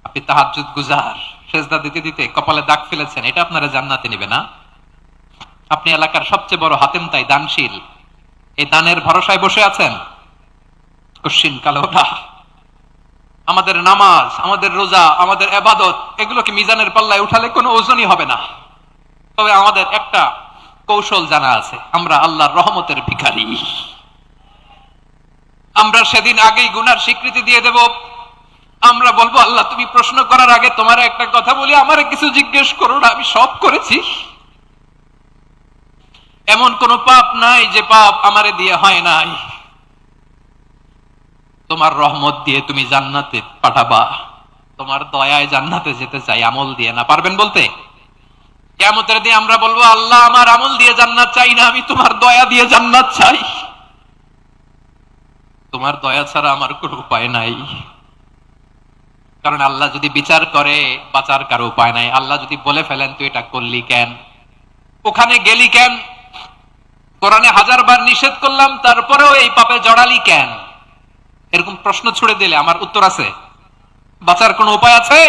আপনি তাহাজ্জুদ গুজার, সেজদা দিতে দিতে কপালে দাগ ফেলেছেন, এটা আপনারা জান্নাতে নিবে না? আপনি এলাকার সবচেয়ে বড় হাতেম তাই দানশীল, এই দানের ভরসায় বসে আছেন, কশিন কালো না। আমাদের নামাজ, আমাদের রোজা, আমাদের ইবাদত, এগুলোকে মিজানের পাল্লায় উঠালে কোনো ওজনই হবে না। তবে আমাদের একটা কৌশল জানা আছে, আমরা আল্লাহর রহমতের ভিখারি। আমরা সেদিন আগেই গুনার স্বীকৃতি দিয়ে দেব। আমরা বলবো, আল্লাহ তুমি প্রশ্ন করার আগে তোমার একটা কথা বলি, আমারে কিছু জিজ্ঞেস করো না, আমি সব করেছি। এমন কোন পাপ নাই যে পাপ আমারে দিয়ে হয় নাই। তোমার রহমত দিয়ে তুমি জান্নাতে পাঠাবা, তোমার দয়ায় জান্নাতে যেতে চাই, আমল দিয়ে না। পারবেন বলতে? কিয়ামতের দিন আমরা বলবো, আল্লাহ আমার আমল দিয়ে জান্নাত চাই না, আমি তোমার দয়া দিয়ে জান্নাত চাই। তোমার দয়া ছাড়া আমার কোনো উপায় নাই। কারণ আল্লাহ যদি বিচার করে, বাঁচার কারো উপায় নাই। আল্লাহ যদি বলে ফেলেন তুই এটা করলি কেন, ওখানে গেলি কেন, কোরআনে 1000 বার নিষেধ করলাম তারপরেও এই পাপে জড়ালি কেন, এরকম প্রশ্ন ছুড়ে দিলে আমার উত্তর আছে? বাঁচার কোনো উপায় আছে?